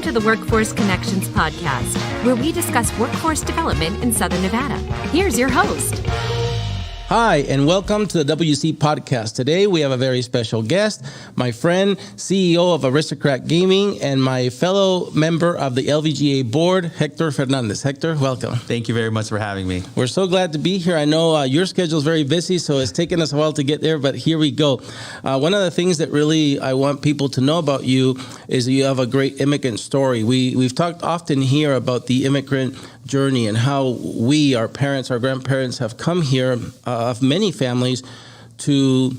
to the Workforce Connections podcast, where we discuss workforce development in Southern Nevada. Here's your host. Hi, and welcome to the WC podcast. Today, we have a very special guest, my friend, CEO of Aristocrat Gaming, and my fellow member of the LVGEA board, Hector Fernandez. Hector, welcome. Thank you very much for having me. We're so glad to be here. I know your schedule is very busy, so it's taken us a while to get there, but here we go. One of the things that really I want people to know about you is that you have a great immigrant story. We've talked often here about the immigrant journey and how we, our parents, our grandparents, have come here of many families to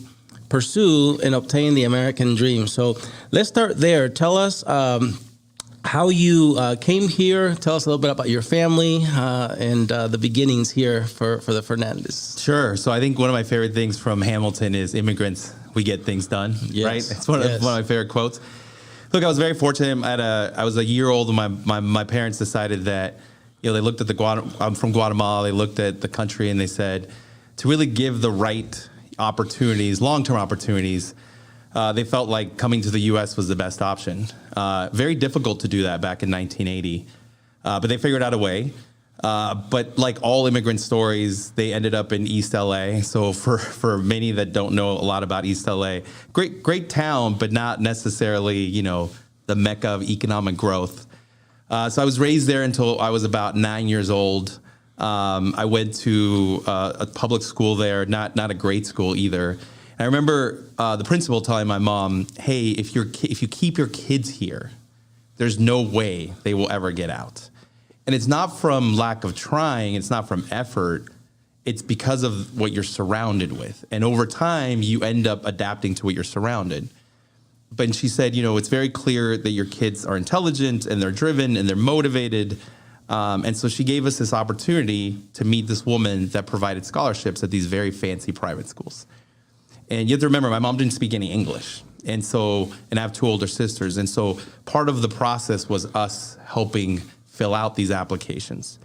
pursue and obtain the American dream. So let's start there. Tell us how you came here. Tell us a little bit about your family and the beginnings here for the Fernandez. Sure. So I think one of my favorite things from Hamilton is immigrants, we get things done, yes. right? It's one of my favorite quotes. Look, I was very fortunate. I was a year old when my parents decided that, they looked at I'm from Guatemala. They looked at the country and they said, to really give the right opportunities, long-term opportunities, they felt like coming to the U.S. was the best option. Very difficult to do that back in 1980, but they figured out a way. But like all immigrant stories, they ended up in East LA. So for many that don't know a lot about East LA, great town, but not necessarily, the mecca of economic growth. So I was raised there until I was about 9 years old. I went to a public school there, not a great school either. And I remember the principal telling my mom, "Hey, if you keep your kids here, there's no way they will ever get out." And it's not from lack of trying, it's not from effort, it's because of what you're surrounded with. And over time, you end up adapting to what you're surrounded. But she said, it's very clear that your kids are intelligent and they're driven and they're motivated. And so she gave us this opportunity to meet this woman that provided scholarships at these very fancy private schools. And you have to remember, my mom didn't speak any English. And I have two older sisters. And so part of the process was us helping fill out these applications.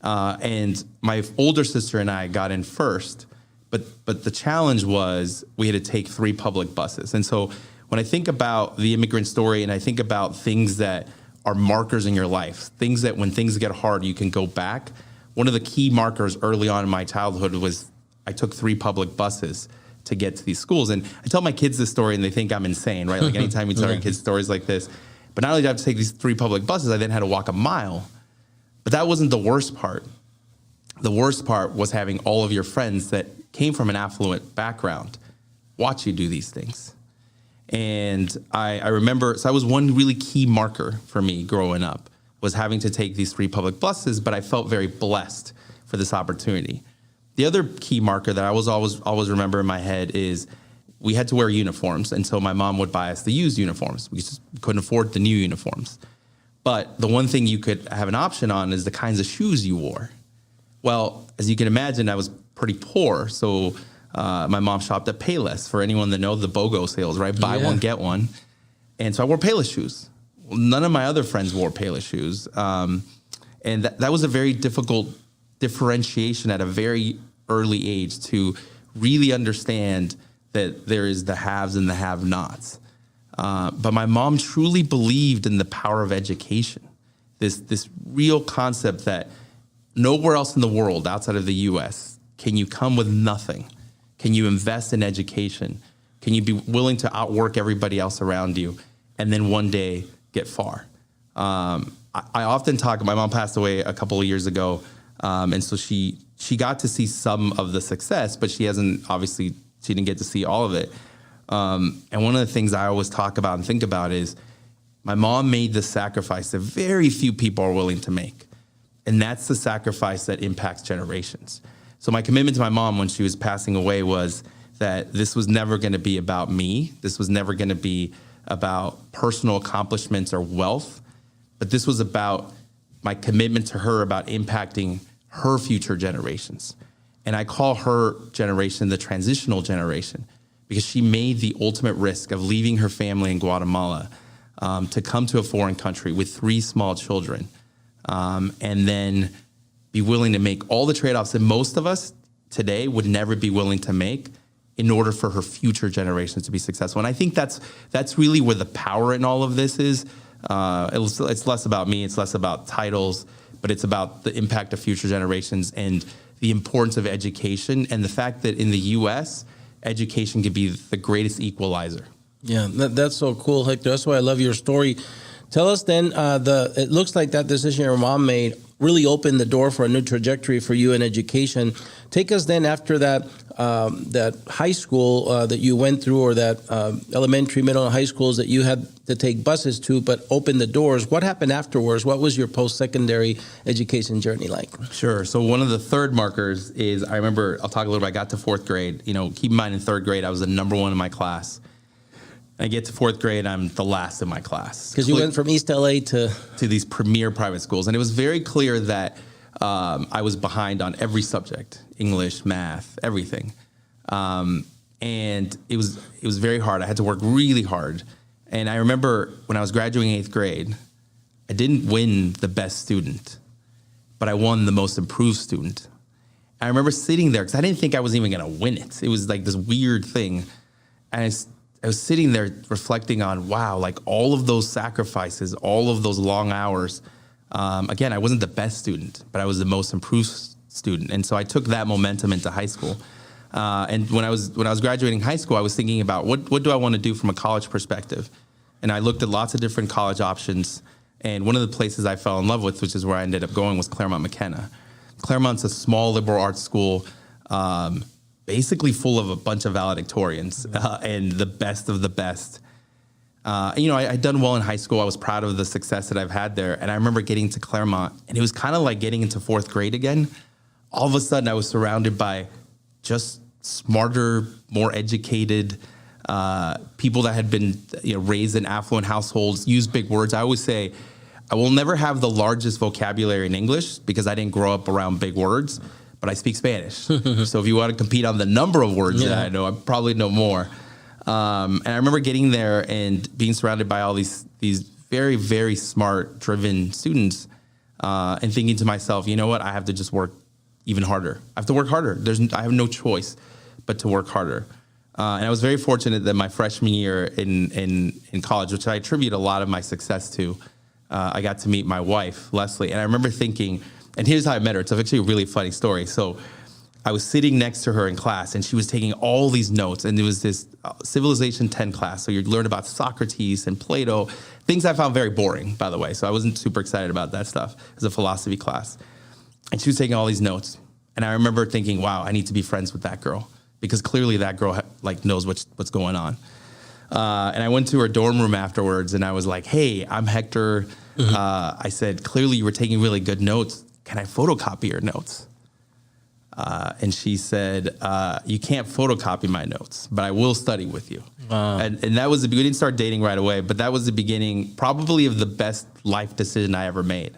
And my older sister and I got in first. But the challenge was we had to take 3 public buses. And so when I think about the immigrant story and I think about things that are markers in your life, things that when things get hard, you can go back. One of the key markers early on in my childhood was I took 3 public buses to get to these schools. And I tell my kids this story and they think I'm insane, right? Like anytime you tell your kids stories like this. But not only did I have to take these 3 public buses, I then had to walk a mile. But that wasn't the worst part. The worst part was having all of your friends that came from an affluent background watch you do these things. And I remember, so that was one really key marker for me growing up, was having to take these 3 public buses, but I felt very blessed for this opportunity. The other key marker that I was always remember in my head is we had to wear uniforms, and so my mom would buy us the used uniforms. We just couldn't afford the new uniforms. But the one thing you could have an option on is the kinds of shoes you wore. Well, as you can imagine, I was pretty poor, so my mom shopped at Payless. For anyone that knows the BOGO sales, right? Buy one, get one. And so I wore Payless shoes. Well, none of my other friends wore Payless shoes. And that was a very difficult differentiation at a very early age to really understand that there is the haves and the have-nots. But my mom truly believed in the power of education. This real concept that nowhere else in the world outside of the U.S. can you come with nothing. Can you invest in education? Can you be willing to outwork everybody else around you and then one day get far? I often talk, my mom passed away a couple of years ago, and so she got to see some of the success, but she didn't get to see all of it. And one of the things I always talk about and think about is my mom made the sacrifice that very few people are willing to make. And that's the sacrifice that impacts generations. So my commitment to my mom when she was passing away was that this was never going to be about me. This was never going to be about personal accomplishments or wealth, but this was about my commitment to her about impacting her future generations. And I call her generation the transitional generation because she made the ultimate risk of leaving her family in Guatemala to come to a foreign country with 3 small children and then be willing to make all the trade-offs that most of us today would never be willing to make in order for her future generations to be successful. And I think that's really where the power in all of this is. It's less about me. It's less about titles, but it's about the impact of future generations and the importance of education and the fact that in the U.S., education can be the greatest equalizer. Yeah, that's so cool, Hector. That's why I love your story. Tell us then, it looks like that decision your mom made really opened the door for a new trajectory for you in education. Take us then after that, that high school that you went through, or that elementary, middle, and high schools that you had to take buses to, but opened the doors. What happened afterwards? What was your post-secondary education journey like? Sure. So one of the third markers is, I remember, I'll talk a little bit, I got to fourth grade. Keep in mind in third grade, I was the number one in my class. I get to fourth grade, I'm the last in my class. Because you went from East LA to these premier private schools. And it was very clear that I was behind on every subject, English, math, everything. And it was very hard. I had to work really hard. And I remember when I was graduating 8th grade, I didn't win the best student, but I won the most improved student. I remember sitting there because I didn't think I was even going to win it. It was like this weird thing. And I was sitting there reflecting on, wow, like all of those sacrifices, all of those long hours. Again, I wasn't the best student, but I was the most improved student. And so I took that momentum into high school. And when I was graduating high school, I was thinking about what do I want to do from a college perspective? And I looked at lots of different college options. And one of the places I fell in love with, which is where I ended up going, was Claremont McKenna. Claremont's a small liberal arts school, basically full of a bunch of valedictorians and the best of the best. I'd done well in high school. I was proud of the success that I've had there. And I remember getting to Claremont, and it was kind of like getting into fourth grade again. All of a sudden, I was surrounded by just smarter, more educated people that had been raised in affluent households, use big words. I always say, I will never have the largest vocabulary in English because I didn't grow up around big words, but I speak Spanish. So if you want to compete on the number of words that I know, I probably know more. And I remember getting there and being surrounded by all these very, very smart, driven students and thinking to myself, you know what, I have to just work even harder. I have to work harder. I have no choice but to work harder. And I was very fortunate that my freshman year in college, which I attribute a lot of my success to, I got to meet my wife, Leslie. And I remember thinking, and here's how I met her. It's actually a really funny story. So I was sitting next to her in class, and she was taking all these notes. And there was this Civilization 10 class. So you'd learn about Socrates and Plato, things I found very boring, by the way. So I wasn't super excited about that stuff as a philosophy class. And she was taking all these notes. And I remember thinking, wow, I need to be friends with that girl, because clearly that girl knows what's going on. And I went to her dorm room afterwards, and I was like, hey, I'm Hector. I said, clearly you were taking really good notes. Can I photocopy your notes? And she said, you can't photocopy my notes, but I will study with you. Wow. And that was we didn't start dating right away, but that was the beginning probably of the best life decision I ever made.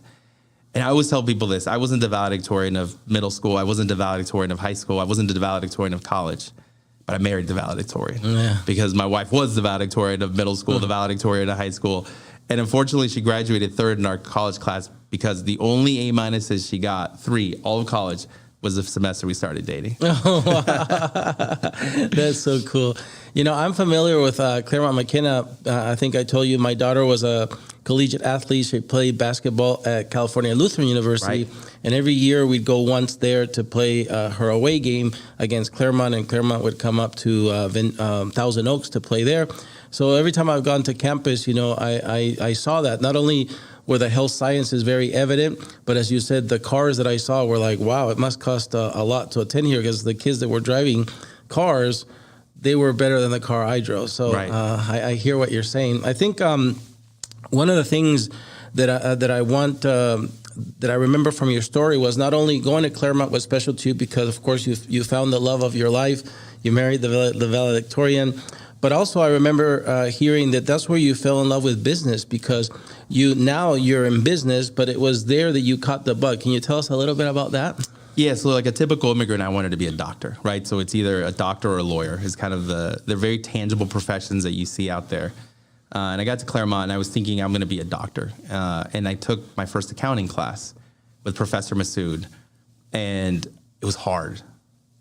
And I always tell people this. I wasn't the valedictorian of middle school. I wasn't the valedictorian of high school. I wasn't the valedictorian of college. But I married the valedictorian because my wife was the valedictorian of middle school, the valedictorian of high school. And unfortunately, she graduated third in our college class because the only A- she got, 3, all of college, was the semester we started dating. Oh, wow. That's so cool. I'm familiar with Claremont McKenna. I think I told you my daughter was a collegiate athlete. She played basketball at California Lutheran University. Right. And every year we'd go once there to play her away game against Claremont, and Claremont would come up to Thousand Oaks to play there. So every time I've gone to campus, I saw that. Not only were the health sciences very evident, but as you said, the cars that I saw were like, wow, it must cost a lot to attend here, because the kids that were driving cars, they were better than the car I drove. So right. I hear what you're saying. I think one of the things that I remember from your story was not only going to Claremont was special to you because, of course, you found the love of your life, you married the valedictorian, but also I remember hearing that that's where you fell in love with business, because you're in business, but it was there that you caught the bug. Can you tell us a little bit about that? Yeah, so like a typical immigrant, I wanted to be a doctor, right? So it's either a doctor or a lawyer is kind of the very tangible professions that you see out there. And I got to Claremont, and I was thinking I'm going to be a doctor. And I took my first accounting class with Professor Massoud, and it was hard.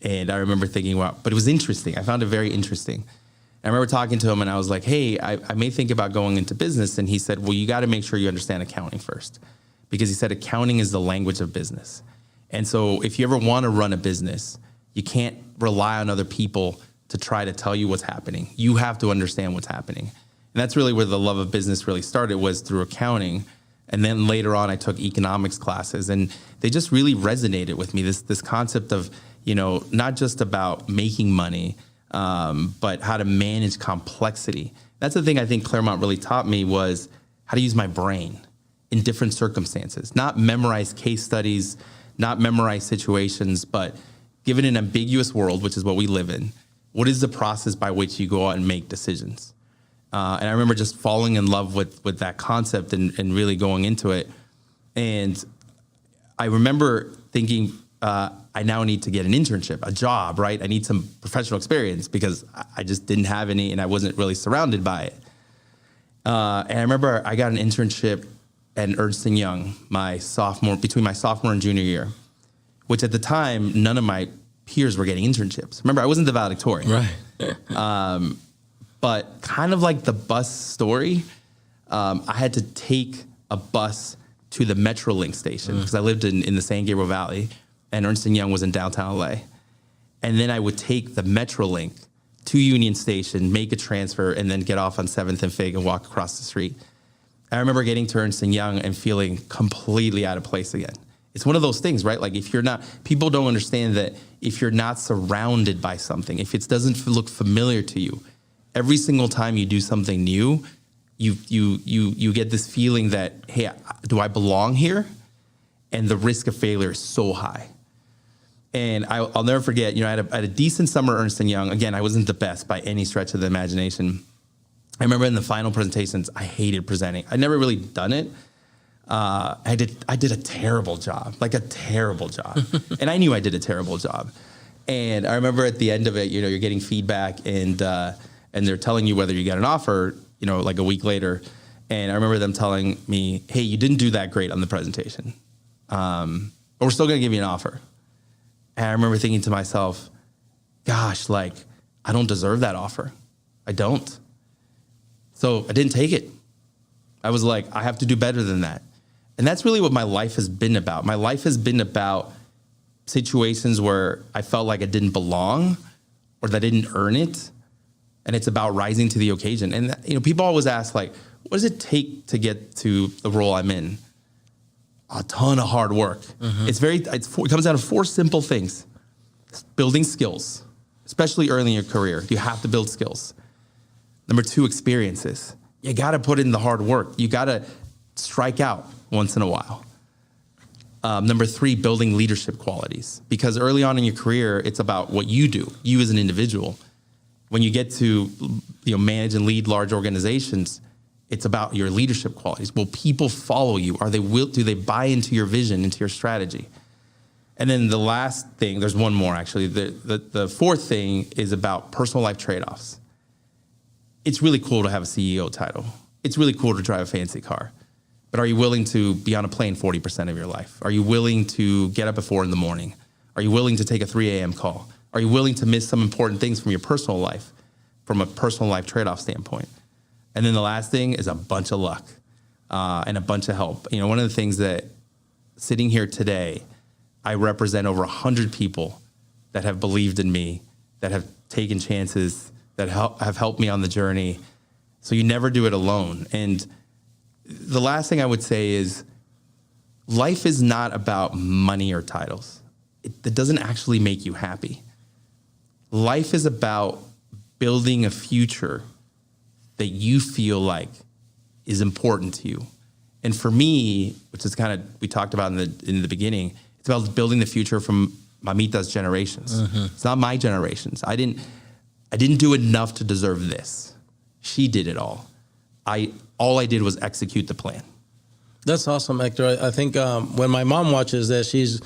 And I remember thinking, wow, but it was interesting. I found it very interesting. And I remember talking to him and I was like, hey, I may think about going into business. And he said, well, you got to make sure you understand accounting first, because he said accounting is the language of business. And so if you ever want to run a business, you can't rely on other people to try to tell you what's happening. You have to understand what's happening. And that's really where the love of business really started, was through accounting. And then later on, I took economics classes, and they just really resonated with me. This concept of, not just about making money, but how to manage complexity. That's the thing I think Claremont really taught me, was how to use my brain in different circumstances, not memorize case studies, not memorize situations, but given an ambiguous world, which is what we live in, what is the process by which you go out and make decisions? And I remember just falling in love with that concept and really going into it. And I remember thinking, I now need to get an internship, a job, right? I need some professional experience, because I just didn't have any and I wasn't really surrounded by it. And I remember I got an internship at Ernst Young between my sophomore and junior year, which at the time, none of my peers were getting internships. Remember, I wasn't the valedictorian. Right. But kind of like the bus story, I had to take a bus to the Metrolink station, because I lived in the San Gabriel Valley, and Ernst Young was in downtown LA. And then I would take the Metrolink to Union Station, make a transfer, and then get off on 7th and Fig and walk across the street. I remember getting to Ernst Young and feeling completely out of place again. It's one of those things, right? Like, people don't understand that if you're not surrounded by something, if it doesn't look familiar to you, every single time you do something new, you get this feeling that, hey, do I belong here? And the risk of failure is so high. And I'll never forget, I had a decent summer at Ernst Young. Again, I wasn't the best by any stretch of the imagination. I remember in the final presentations, I hated presenting. I'd never really done it. I did a terrible job, and I knew I did a terrible job. And I remember at the end of it, you're getting feedback, and they're telling you whether you got an offer, like a week later. And I remember them telling me, hey, you didn't do that great on the presentation, but we're still going to give you an offer. And I remember thinking to myself, gosh, I don't deserve that offer. I don't. So I didn't take it. I was like, I have to do better than that. And that's really what my life has been about. My life has been about situations where I felt like I didn't belong or that I didn't earn it. And it's about rising to the occasion. And, people always ask, what does it take to get to the role I'm in? A ton of hard work. Mm-hmm. It comes down to 4 simple things. Building skills, especially early in your career. You have to build skills. Number 2, experiences. You got to put in the hard work. You got to strike out once in a while. Number 3, building leadership qualities. Because early on in your career, it's about what you do, you as an individual. When you get to manage and lead large organizations, it's about your leadership qualities. Will people follow you? Do they buy into your vision, into your strategy? And then the last thing, there's one more actually. The 4th thing is about personal life trade-offs. It's really cool to have a CEO title. It's really cool to drive a fancy car. But are you willing to be on a plane 40% of your life? Are you willing to get up at 4 a.m? Are you willing to take a 3 a.m. call? Are you willing to miss some important things from your personal life, from a personal life trade-off standpoint? And then the last thing is a bunch of luck and a bunch of help. One of the things that sitting here today, I represent over 100 people that have believed in me, that have taken chances, that have helped me on the journey. So you never do it alone. And the last thing I would say is life is not about money or titles. It doesn't actually make you happy. Life is about building a future that you feel like is important to you. And for me, which is kind of, we talked about in the beginning, it's about building the future from Mamita's generations. Mm-hmm. It's not my generations. I didn't do enough to deserve this. She did it all. All I did was execute the plan. That's awesome, Hector. I think when my mom watches this, she's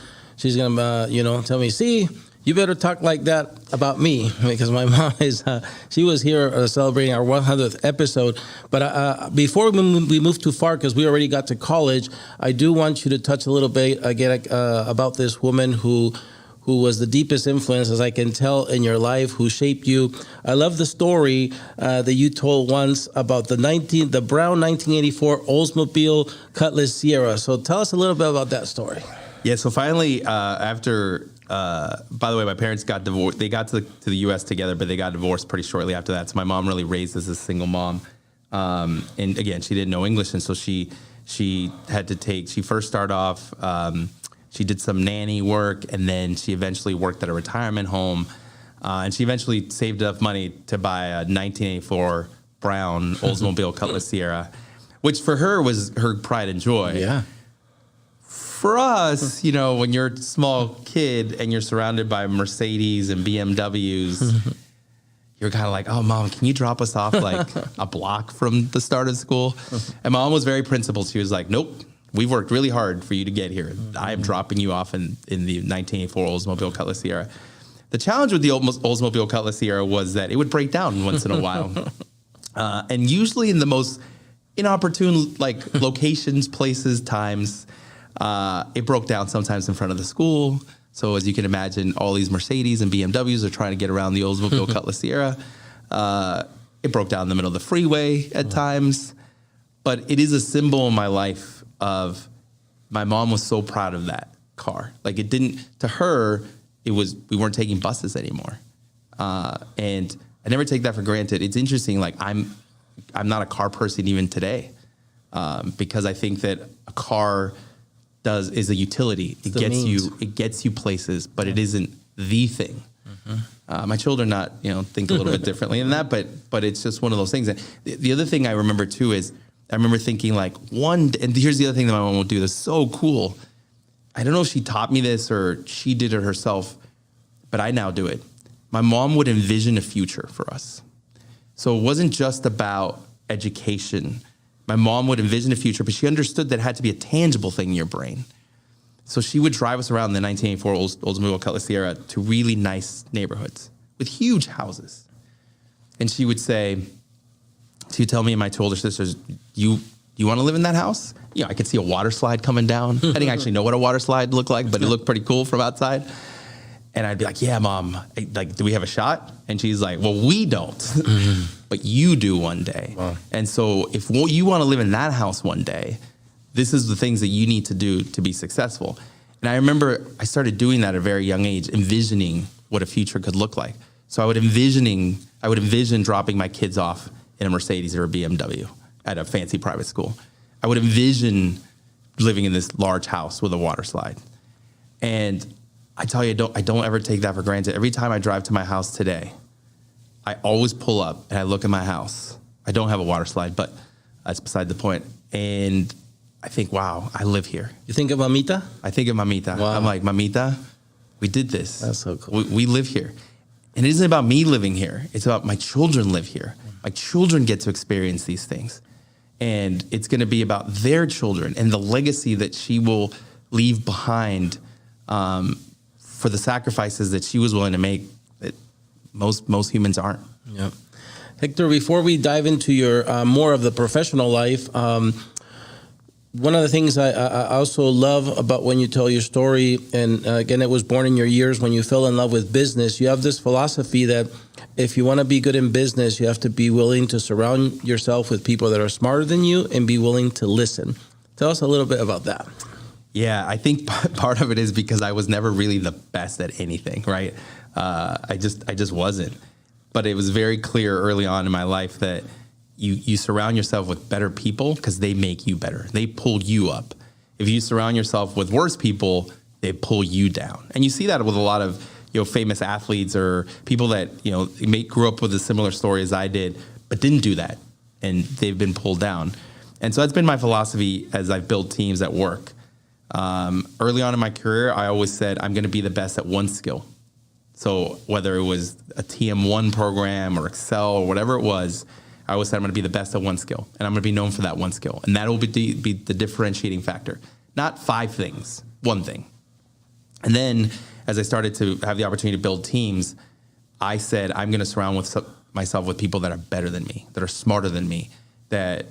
gonna tell me, see, you better talk like that about me, because my mom she was here celebrating our 100th episode. But before we move too far, because we already got to college, I do want you to touch a little bit again about this woman who who was the deepest influence, as I can tell, in your life, who shaped you. I love the story that you told once about the brown 1984 Oldsmobile Cutlass Sierra. So tell us a little bit about that story. Yeah, so finally, after, by the way, my parents got divorced. They got to the U.S. together, but they got divorced pretty shortly after that. So my mom really raised us as a single mom. And again, she didn't know English, and so she had to she first started off, she did some nanny work, and then she eventually worked at a retirement home. And she eventually saved enough money to buy a 1984 brown Oldsmobile Cutlass Sierra, which for her was her pride and joy. Yeah. For us, when you're a small kid and you're surrounded by Mercedes and BMWs, you're kind of like, oh, Mom, can you drop us off like a block from the start of school? And Mom was very principled. She was like, nope, we've worked really hard for you to get here. I am dropping you off in the 1984 Oldsmobile Cutlass Sierra. The challenge with the Oldsmobile Cutlass Sierra was that it would break down once in a while. And usually in the most inopportune locations, places, times. It broke down sometimes in front of the school. So as you can imagine, all these Mercedes and BMWs are trying to get around the Oldsmobile Cutlass Sierra. It broke down in the middle of the freeway at times. But it is a symbol in my life of my mom was so proud of that car. To her, we weren't taking buses anymore. And I never take that for granted. It's interesting, I'm not a car person even today, because I think that a car is a utility. It gets you places, but it isn't the thing. My children think a little bit differently than that, but it's just one of those things. And the other thing I remember too is I remember thinking and here's the other thing that my mom would do that's so cool. I don't know if she taught me this or she did it herself, but I now do it. My mom would envision a future for us. So it wasn't just about education. My mom would envision a future, but she understood that it had to be a tangible thing in your brain. So she would drive us around the 1984 Oldsmobile Cutlass Sierra to really nice neighborhoods with huge houses. And she would tell me and my two older sisters, you want to live in that house? I could see a water slide coming down. I didn't actually know what a water slide looked like, but it looked pretty cool from outside. And I'd be like, yeah, Mom, do we have a shot? And she's like, well, we don't, but you do one day. Wow. And so if you want to live in that house one day, this is the things that you need to do to be successful. And I remember I started doing that at a very young age, envisioning what a future could look like. So I would envision dropping my kids off in a Mercedes or a BMW at a fancy private school. I would envision living in this large house with a water slide. And I tell you, I don't ever take that for granted. Every time I drive to my house today, I always pull up and I look at my house. I don't have a water slide, but that's beside the point. And I think, wow, I live here. You think of Mamita? I think of Mamita. Wow. I'm like, Mamita, we did this. That's so cool. We live here. And it isn't about me living here. It's about my children live here. My children get to experience these things. And it's going to be about their children and the legacy that she will leave behind for the sacrifices that she was willing to make that most humans aren't. Yeah. Hector, before we dive into your more of the professional life, one of the things I also love about when you tell your story, and again, it was born in your years when you fell in love with business, you have this philosophy that if you want to be good in business, you have to be willing to surround yourself with people that are smarter than you and be willing to listen. Tell us a little bit about that. Yeah, I think part of it is because I was never really the best at anything, right? I just wasn't. But it was very clear early on in my life that you surround yourself with better people because they make you better. They pull you up. If you surround yourself with worse people, they pull you down. And you see that with a lot of famous athletes or people that grew up with a similar story as I did, but didn't do that, and they've been pulled down. And so that's been my philosophy as I've built teams at work. Early on in my career, I always said I'm going to be the best at one skill. So whether it was a TM1 program or Excel or whatever it was, I always said I'm going to be the best at one skill, and I'm going to be known for that one skill. And that will be the differentiating factor. Not 5 things, one thing. And then as I started to have the opportunity to build teams, I said I'm going to surround myself with people that are better than me, that are smarter than me, that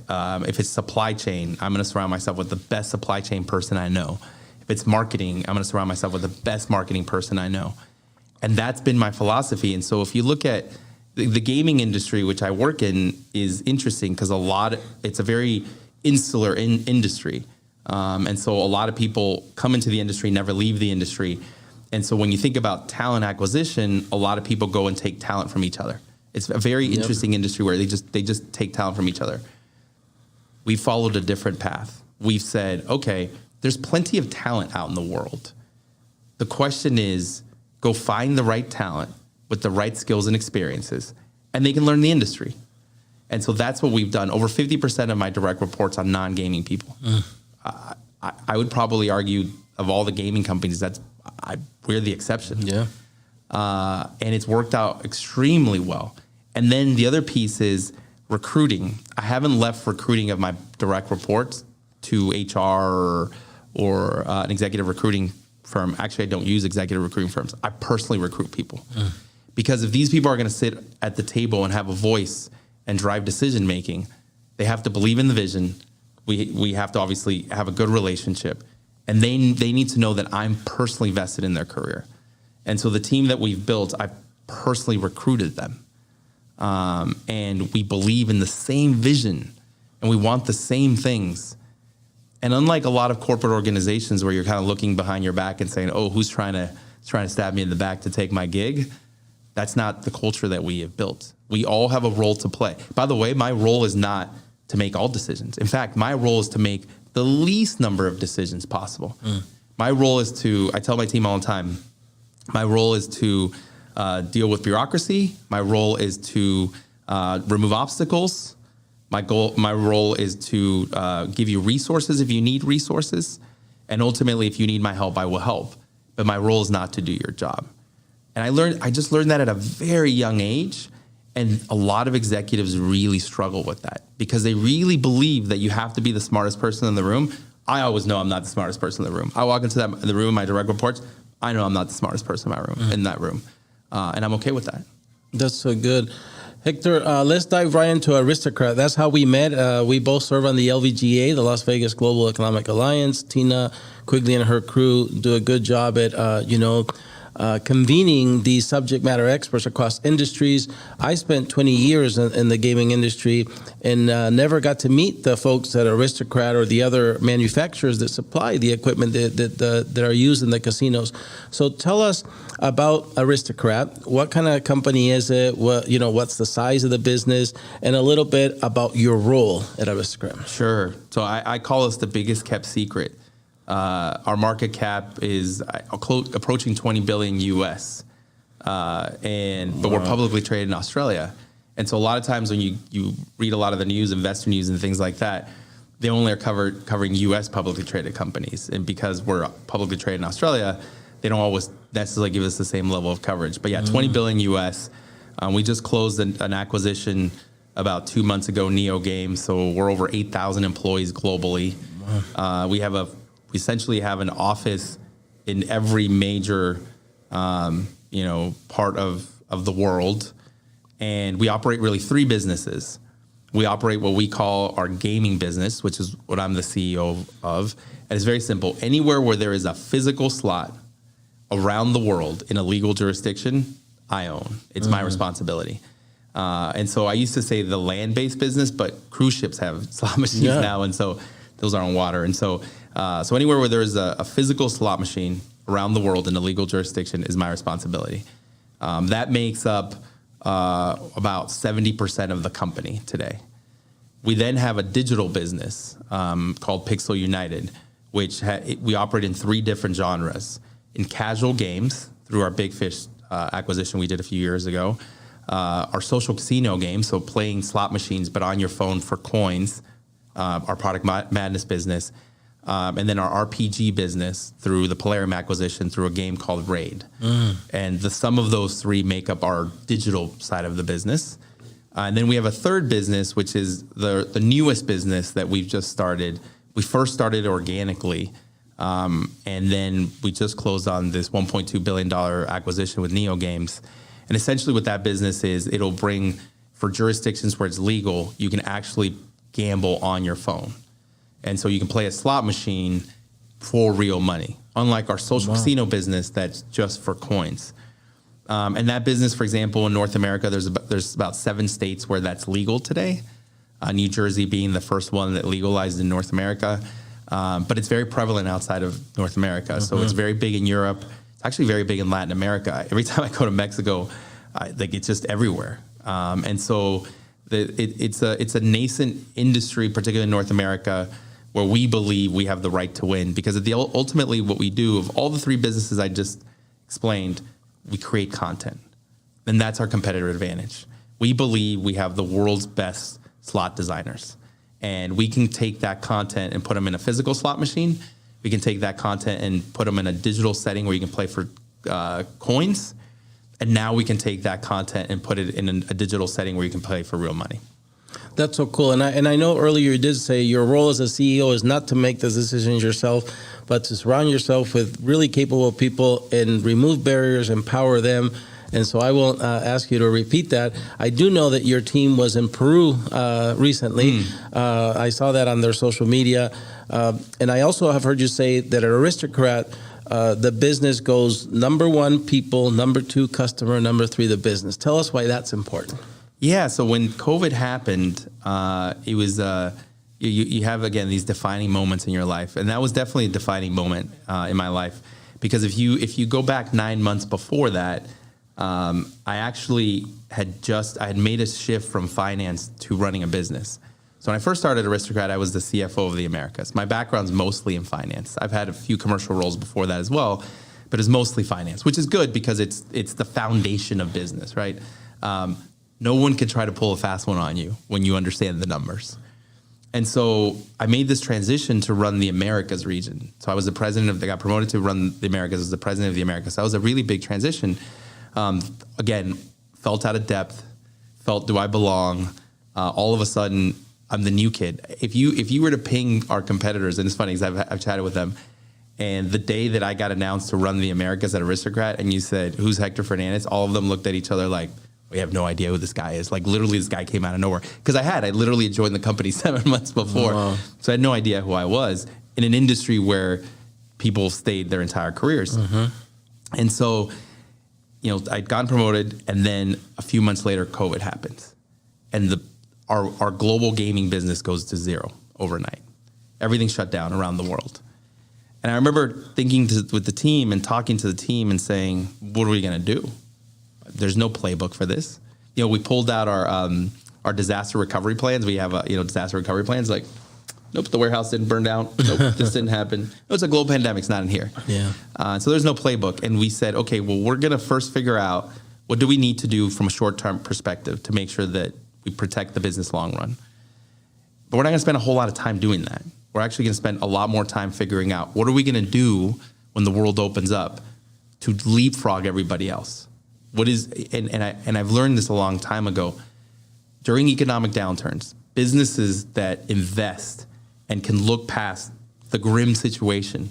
if it's supply chain, I'm going to surround myself with the best supply chain person I know. If it's marketing, I'm going to surround myself with the best marketing person I know. And that's been my philosophy. And so if you look at the gaming industry, which I work in, is interesting because it's a very insular industry. And so a lot of people come into the industry, never leave the industry. And so when you think about talent acquisition, a lot of people go and take talent from each other. It's a very interesting industry where they just take talent from each other. We followed a different path. We've said, okay, there's plenty of talent out in the world. The question is, go find the right talent with the right skills and experiences, and they can learn the industry. And so that's what we've done. Over 50% of my direct reports are non-gaming people. I would probably argue of all the gaming companies, we're the exception. Yeah. And it's worked out extremely well. And then the other piece is recruiting. I haven't left recruiting of my direct reports to HR or an executive recruiting firm. Actually, I don't use executive recruiting firms. I personally recruit people. Because if these people are going to sit at the table and have a voice and drive decision making, they have to believe in the vision. We have to obviously have a good relationship. And they need to know that I'm personally vested in their career. And so the team that we've built, I personally recruited them. And we believe in the same vision and we want the same things. And unlike a lot of corporate organizations where you're kind of looking behind your back and saying, oh, who's trying to stab me in the back to take my gig? That's not the culture that we have built. We all have a role to play. By the way, my role is not to make all decisions. In fact, my role is to make the least number of decisions possible. My role is I tell my team all the time, my role is to deal with bureaucracy. My role is to remove obstacles. My role is to give you resources if you need resources. And ultimately, if you need my help, I will help. But my role is not to do your job. And I just learned that at a very young age. And a lot of executives really struggle with that because they really believe that you have to be the smartest person in the room. I always know I'm not the smartest person in the room. I walk into the room, my direct reports, I know I'm not the smartest person in that room. And I'm okay with that. That's so good. Hector, let's dive right into Aristocrat. That's how we met. We both serve on the LVGEA, the Las Vegas Global Economic Alliance. Tina Quigley and her crew do a good job at, convening these subject matter experts across industries. I spent 20 years in the gaming industry and never got to meet the folks at Aristocrat or the other manufacturers that supply the equipment that are used in the casinos. So tell us about Aristocrat. What kind of company is it? What's the size of the business? And a little bit about your role at Aristocrat. Sure. So I call us the biggest kept secret. Our market cap is approaching 20 billion US, but we're publicly traded in Australia. And so a lot of times when you read a lot of the news, investor news and things like that, they only are covering US publicly traded companies. And because we're publicly traded in Australia, they don't always necessarily give us the same level of coverage. But yeah, 20 billion US. We just closed an acquisition about 2 months ago, Neo Games. So we're over 8,000 employees globally. We essentially have an office in every major, part of the world. And we operate really three businesses. We operate what we call our gaming business, which is what I'm the CEO of. And it's very simple. Anywhere where there is a physical slot around the world in a legal jurisdiction, I own. It's my responsibility. And so I used to say the land-based business, but cruise ships have slot machines now. And so those are on water. And so anywhere where there is a physical slot machine around the world in a legal jurisdiction is my responsibility. That makes up about 70% of the company today. We then have a digital business called Pixel United, which we operate in three different genres. In casual games, through our Big Fish acquisition we did a few years ago. Our social casino games, so playing slot machines but on your phone for coins, our Product Madness business. And then our RPG business through the Plarium acquisition through a game called Raid. And the sum of those three make up our digital side of the business. And then we have a third business, which is the newest business that we've just started. We first started organically, and then we just closed on this $1.2 billion acquisition with Neo Games. And essentially what that business is, it'll bring, for jurisdictions where it's legal, you can actually gamble on your phone. And so you can play a slot machine for real money, unlike our social casino business that's just for coins. And that business, for example, in North America, there's about 7 states where that's legal today. New Jersey being the first one that legalized in North America. But it's very prevalent outside of North America. So it's very big in Europe. It's actually very big in Latin America. Every time I go to Mexico, it's just everywhere. And so it's a nascent industry, particularly in North America, where we believe we have the right to win. Because ultimately what we do, of all the 3 businesses I just explained, we create content. And that's our competitive advantage. We believe we have the world's best slot designers. And we can take that content and put them in a physical slot machine. We can take that content and put them in a digital setting where you can play for coins. And now we can take that content and put it in a digital setting where you can play for real money. That's so cool. And I know earlier you did say your role as a CEO is not to make the decisions yourself, but to surround yourself with really capable people and remove barriers, empower them. And so I won't ask you to repeat that. I do know that your team was in Peru recently. I saw that on their social media. And I also have heard you say that at Aristocrat, the business goes number 1, people, number 2, customer, number 3, the business. Tell us why that's important. Yeah, so when COVID happened, it was you have, again, these defining moments in your life. And that was definitely a defining moment in my life. Because if you go back 9 months before that, I actually had made a shift from finance to running a business. So when I first started Aristocrat, I was the CFO of the Americas. My background's mostly in finance. I've had a few commercial roles before that as well, but it's mostly finance, which is good because it's the foundation of business, right? No one can try to pull a fast one on you when you understand the numbers. And so I made this transition to run the Americas region. So I was the president I got promoted to run the Americas as the president of the Americas. So that was a really big transition. Again, felt out of depth, felt, do I belong? All of a sudden, I'm the new kid. If you were to ping our competitors, and it's funny because I've chatted with them, and the day that I got announced to run the Americas at Aristocrat, and you said, who's Hector Fernandez? All of them looked at each other like, we have no idea who this guy is. Like, literally, this guy came out of nowhere. Because I literally joined the company 7 months before. Wow. So I had no idea who I was in an industry where people stayed their entire careers. And so, I'd gotten promoted, and then a few months later, COVID happens. And our global gaming business goes to zero overnight. Everything shut down around the world. And I remember thinking with the team and talking to the team and saying, what are we going to do? There's no playbook for this. We pulled out our disaster recovery plans. We have disaster recovery plans. Like, nope, the warehouse didn't burn down. Nope, this didn't happen. No, it's a global pandemic. It's not in here. Yeah. So there's no playbook. And we said, okay, well, we're going to first figure out what do we need to do from a short-term perspective to make sure that we protect the business long run. But we're not going to spend a whole lot of time doing that. We're actually going to spend a lot more time figuring out what are we going to do when the world opens up to leapfrog everybody else. And I've learned this a long time ago. During economic downturns, businesses that invest and can look past the grim situation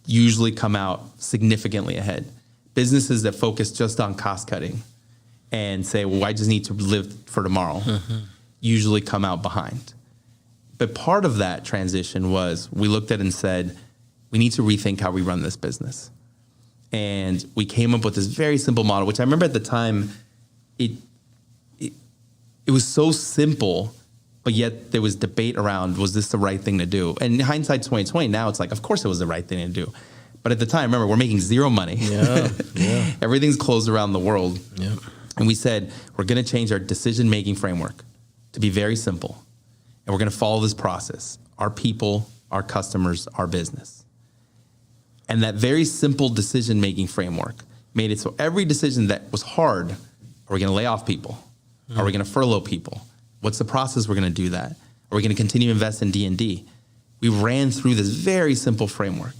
usually come out significantly ahead. Businesses that focus just on cost cutting and say, well, I just need to live for tomorrow, usually come out behind. But part of that transition was we looked at it and said, we need to rethink how we run this business. And we came up with this very simple model, which I remember at the time, it was so simple, but yet there was debate around, was this the right thing to do? And in hindsight 2020, now it's like, of course it was the right thing to do. But at the time, remember, we're making zero money. Yeah. Everything's closed around the world. Yeah. And we said, we're going to change our decision-making framework to be very simple. And we're going to follow this process. Our people, our customers, our business. And that very simple decision-making framework made it so every decision that was hard, are we going to lay off people? Are we going to furlough people? What's the process we're going to do that? Are we going to continue to invest in D&D? We ran through this very simple framework.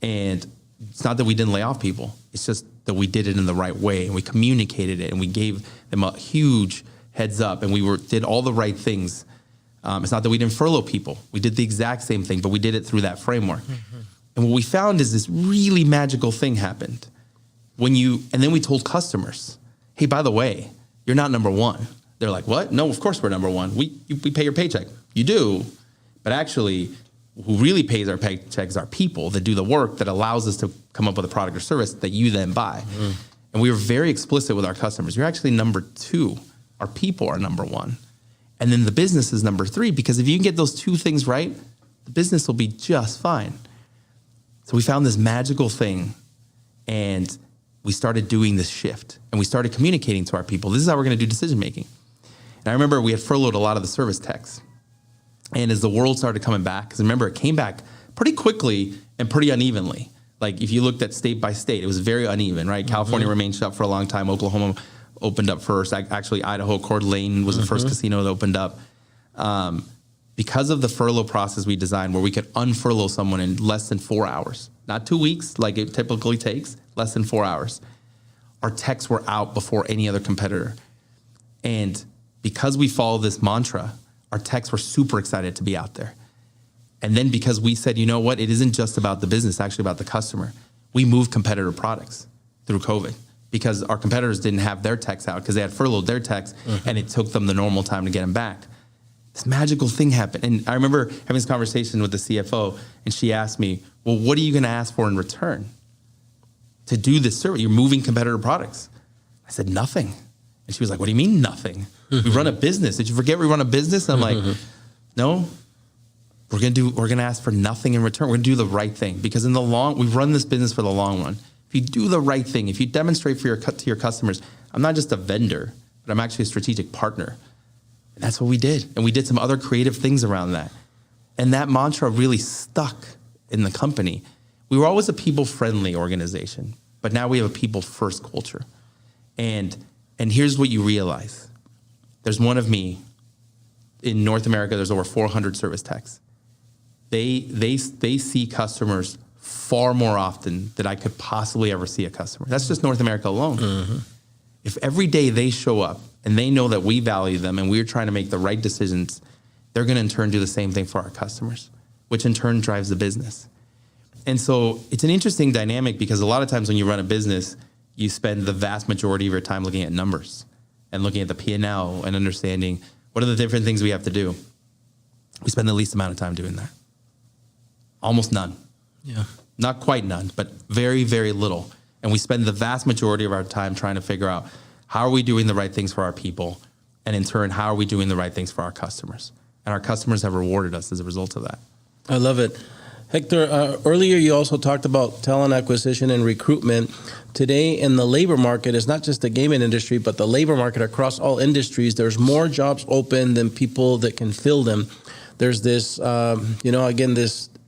And it's not that we didn't lay off people. It's just that we did it in the right way, and we communicated it, and we gave them a huge heads up, and we did all the right things. It's not that we didn't furlough people. We did the exact same thing, but we did it through that framework. And what we found is this really magical thing happened. And then we told customers, hey, by the way, you're not number one. They're like, what? No, of course we're number one. We pay your paycheck. You do. But actually, who really pays our paychecks are people that do the work that allows us to come up with a product or service that you then buy. Mm-hmm. And we were very explicit with our customers. You're actually number 2. Our people are number 1. And then the business is number 3, because if you can get those 2 things right, the business will be just fine. So we found this magical thing, and we started doing this shift, and we started communicating to our people. This is how we're going to do decision making. And I remember we had furloughed a lot of the service techs. And as the world started coming back, because remember, it came back pretty quickly and pretty unevenly. Like if you looked at state by state, it was very uneven, right? Mm-hmm. California remained shut for a long time. Oklahoma opened up first. Actually, Idaho, Coeur d'Alene was the first casino that opened up. Because of the furlough process we designed, where we could unfurlough someone in less than 4 hours, not 2 weeks like it typically takes, less than 4 hours. Our techs were out before any other competitor. And because we follow this mantra, our techs were super excited to be out there. And then because we said, you know what, it isn't just about the business, it's actually about the customer. We moved competitor products through COVID because our competitors didn't have their techs out because they had furloughed their techs, and it took them the normal time to get them back. This magical thing happened. And I remember having this conversation with the CFO, and she asked me, well, what are you going to ask for in return to do this service? You're moving competitor products. I said, nothing. And she was like, what do you mean nothing? We run a business. Did you forget we run a business? And I'm like, no, we're gonna ask for nothing in return. We're gonna do the right thing, because in the we run this business for the long run. If you do the right thing, if you demonstrate to your customers, I'm not just a vendor, but I'm actually a strategic partner. And that's what we did. And we did some other creative things around that. And that mantra really stuck in the company. We were always a people-friendly organization, but now we have a people-first culture. And here's what you realize. There's one of me. In North America, there's over 400 service techs. They see customers far more often than I could possibly ever see a customer. That's just North America alone. Mm-hmm. If every day they show up and they know that we value them and we're trying to make the right decisions, they're going to in turn do the same thing for our customers, which in turn drives the business. And so it's an interesting dynamic, because a lot of times when you run a business, you spend the vast majority of your time looking at numbers and looking at the P&L and understanding what are the different things we have to do. We spend the least amount of time doing that. Almost none. Yeah. Not quite none, but very, very little. And we spend the vast majority of our time trying to figure out, how are we doing the right things for our people? And in turn, how are we doing the right things for our customers? And our customers have rewarded us as a result of that. I love it. Hector, earlier you also talked about talent acquisition and recruitment. Today in the labor market, it's not just the gaming industry, but the labor market across all industries, there's more jobs open than people that can fill them. There's this,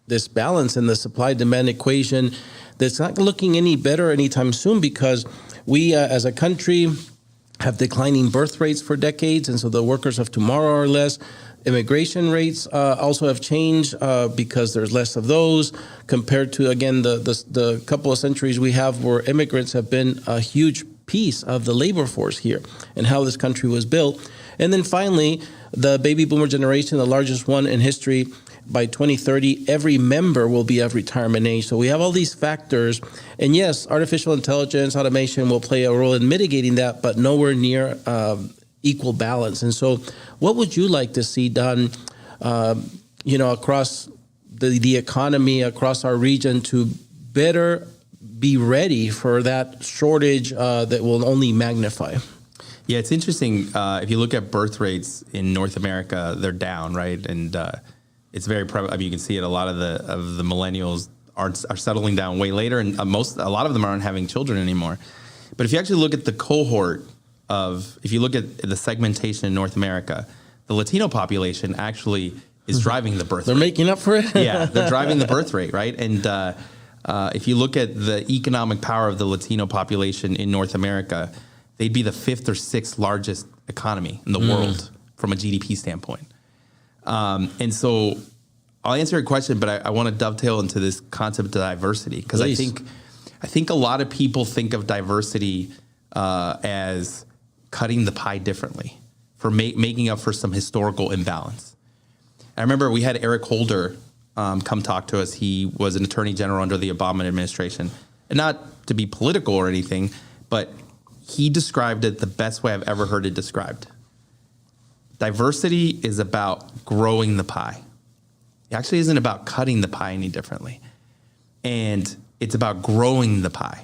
this balance in the supply-demand equation that's not looking any better anytime soon, because we as a country have declining birth rates for decades, and so the workers of tomorrow are less. Immigration rates also have changed because there's less of those compared to, again, the couple of centuries we have where immigrants have been a huge piece of the labor force here and how this country was built. And then finally, the baby boomer generation, the largest one in history. By 2030, every member will be of retirement age. So we have all these factors. And yes, artificial intelligence, automation will play a role in mitigating that, but nowhere near equal balance. And so what would you like to see done, across the economy, across our region, to better be ready for that shortage that will only magnify? Yeah, it's interesting. If you look at birth rates in North America, they're down, right? And it's very prevalent. I mean, you can see it. A lot of the millennials are settling down way later, and a lot of them aren't having children anymore. But if you actually look at the cohort if you look at the segmentation in North America, the Latino population actually is driving the birth rate. They're making up for it? Yeah, they're driving the birth rate, right? And if you look at the economic power of the Latino population in North America, they'd be the 5th or 6th largest economy in the world from a GDP standpoint. And so I'll answer your question, but I want to dovetail into this concept of diversity, because I think a lot of people think of diversity as cutting the pie differently, for making up for some historical imbalance. I remember we had Eric Holder come talk to us. He was an attorney general under the Obama administration. And not to be political or anything, but he described it the best way I've ever heard it described. Diversity is about growing the pie. It actually isn't about cutting the pie any differently. And it's about growing the pie.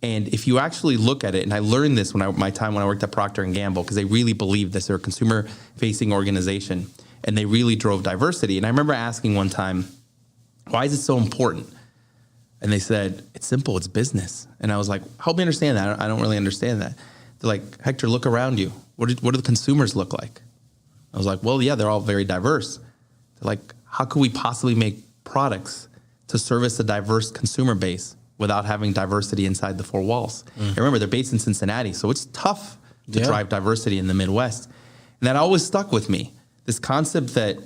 And if you actually look at it, and I learned this when I worked at Procter & Gamble, because they really believed this. They're a consumer-facing organization, and they really drove diversity. And I remember asking one time, why is it so important? And they said, it's simple, it's business. And I was like, help me understand that. I don't really understand that. They're like, Hector, look around you. What do the consumers look like? I was like, well, yeah, they're all very diverse. They're like, how could we possibly make products to service a diverse consumer base without having diversity inside the four walls? And remember, they're based in Cincinnati, so it's tough to drive diversity in the Midwest. And that always stuck with me, this concept that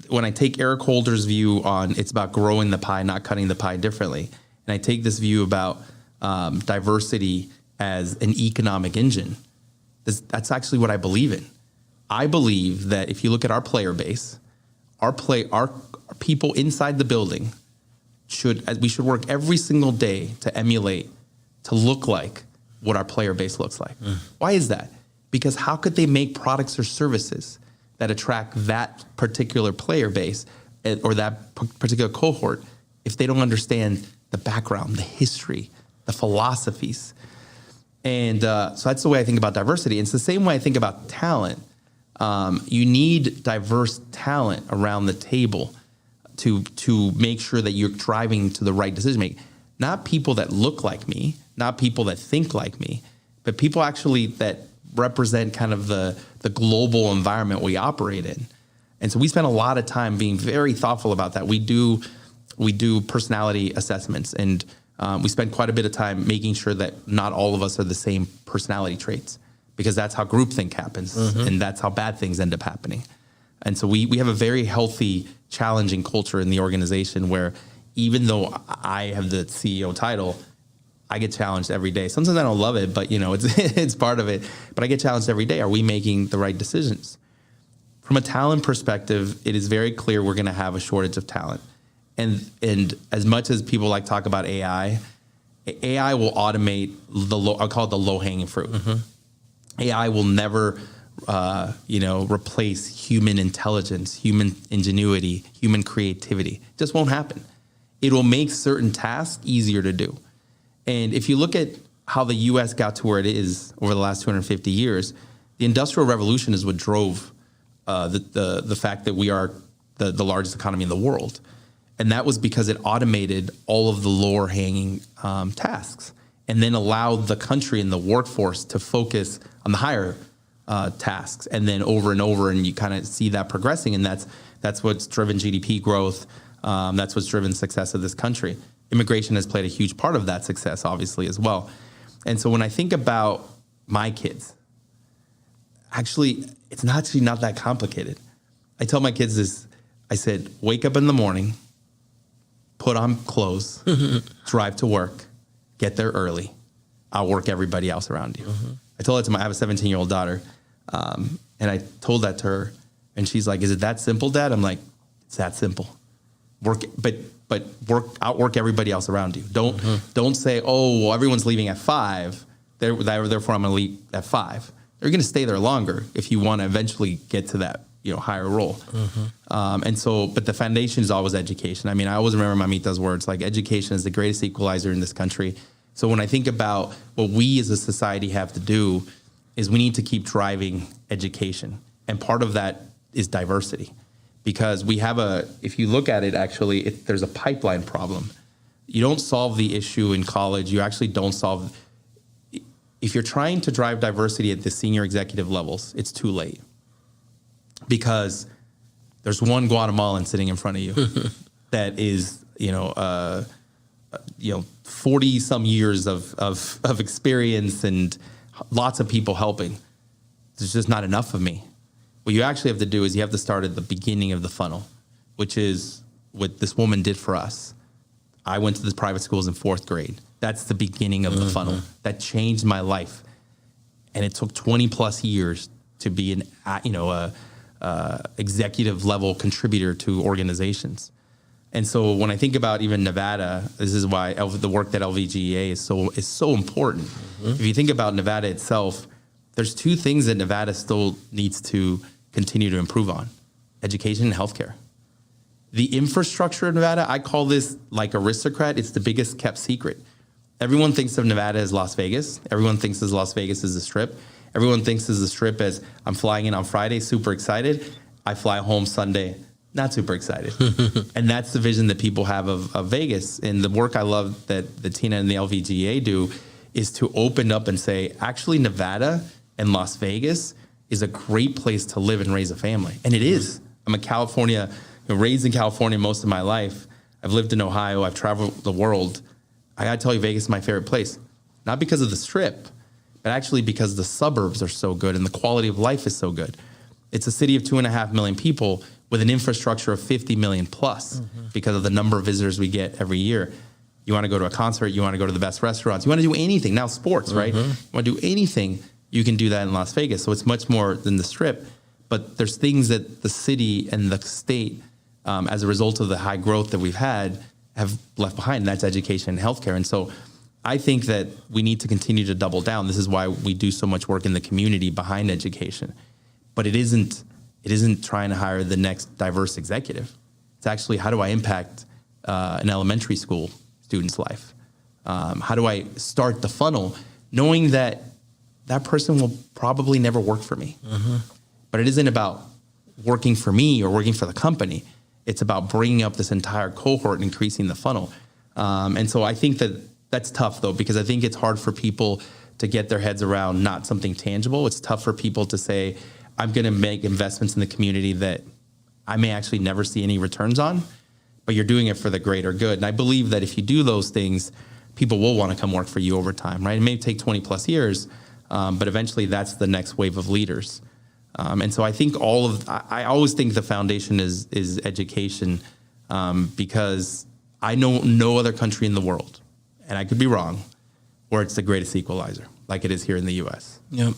when I take Eric Holder's view on it's about growing the pie, not cutting the pie differently, and I take this view about diversity as an economic engine, that's actually what I believe in. I believe that if you look at our player base, our people inside the building we should work every single day to emulate, to look like what our player base looks like. Why is that? Because how could they make products or services that attract that particular player base or that particular cohort if they don't understand the background, the history, the philosophies? And so that's the way I think about diversity. And it's the same way I think about talent. You need diverse talent around the table to make sure that you're driving to the right decision making. Not people that look like me, not people that think like me, but people actually that represent kind of the global environment we operate in. And so we spend a lot of time being very thoughtful about that. We do personality assessments, and we spend quite a bit of time making sure that not all of us are the same personality traits, because that's how groupthink happens, and that's how bad things end up happening. And so we have a very healthy, challenging culture in the organization where even though I have the CEO title, I get challenged every day. Sometimes I don't love it, but it's part of it. But I get challenged every day. Are we making the right decisions? From a talent perspective, it is very clear we're going to have a shortage of talent. And as much as people like talk about AI will automate I'll call it the low-hanging fruit. AI will never replace human intelligence, human ingenuity, human creativity. It just won't happen. It will make certain tasks easier to do. And if you look at how the U.S. got to where it is over the last 250 years, the Industrial Revolution is what drove the fact that we are the largest economy in the world. And that was because it automated all of the lower hanging tasks and then allowed the country and the workforce to focus on the higher tasks, and then over and over, and you kind of see that progressing, and that's what's driven GDP growth. That's what's driven success of this country. Immigration has played a huge part of that success, obviously, as well. And so when I think about my kids, actually, it's not that complicated. I tell my kids this. I said, wake up in the morning, put on clothes, drive to work, get there early. I'll work everybody else around you. I told that to I have a 17-year-old daughter, and I told that to her, and she's like, "Is it that simple, Dad?" I'm like, "It's that simple. Work, but outwork everybody else around you. Don't say, oh, well, everyone's leaving at 5, therefore I'm going to leave at 5. They're going to stay there longer if you want to eventually get to that higher role. And so, but the foundation is always education. I mean, I always remember Mamita's words, like education is the greatest equalizer in this country. So when I think about what we as a society have to do is we need to keep driving education. And part of that is diversity, because we have if you look at it, actually, there's a pipeline problem. You don't solve the issue in college. You actually don't solve. If you're trying to drive diversity at the senior executive levels, it's too late, because there's one Guatemalan sitting in front of you that is, 40 some years of experience and lots of people helping. There's just not enough of me. What you actually have to do is you have to start at the beginning of the funnel, which is what this woman did for us. I went to the private schools in 4th grade. That's the beginning of the funnel. That changed my life. And it took 20 plus years to be an, executive level contributor to organizations. And so when I think about even Nevada, this is why the work that LVGEA is so important. If you think about Nevada itself, there's 2 things that Nevada still needs to continue to improve on: education and healthcare. the infrastructure of Nevada, I call this like Aristocrat. It's the biggest kept secret. Everyone thinks of Nevada as Las Vegas. Everyone thinks of Las Vegas as the Strip. Everyone thinks of the Strip as I'm flying in on Friday, super excited. I fly home Sunday, not super excited. And that's the vision that people have of Vegas. And the work I love that the Tina and the LVGEA do is to open up and say, actually, Nevada and Las Vegas is a great place to live and raise a family. And it is. I'm a California, raised in California most of my life. I've lived in Ohio. I've traveled the world. I got to tell you, Vegas is my favorite place. Not because of the Strip, but actually because the suburbs are so good and the quality of life is so good. It's a city of 2.5 million people with an infrastructure of 50 million plus because of the number of visitors we get every year. You want to go to a concert, you want to go to the best restaurants, you want to do anything. Now sports, right? You want to do anything, you can do that in Las Vegas. So it's much more than the Strip. But there's things that the city and the state, as a result of the high growth that we've had, have left behind, and that's education and healthcare. And so I think that we need to continue to double down. This is why we do so much work in the community behind education. But it isn't trying to hire the next diverse executive. It's actually, how do I impact an elementary school student's life? How do I start the funnel knowing that that person will probably never work for me? But it isn't about working for me or working for the company. It's about bringing up this entire cohort and increasing the funnel. And so I think that's tough, though, because I think it's hard for people to get their heads around not something tangible. It's tough for people to say, I'm going to make investments in the community that I may actually never see any returns on, but you're doing it for the greater good. And I believe that if you do those things, people will want to come work for you over time, right? It may take 20 plus years, but eventually that's the next wave of leaders. And so I think I always think the foundation is education, because I know no other country in the world, and I could be wrong, where it's the greatest equalizer like it is here in the U.S. Yeah.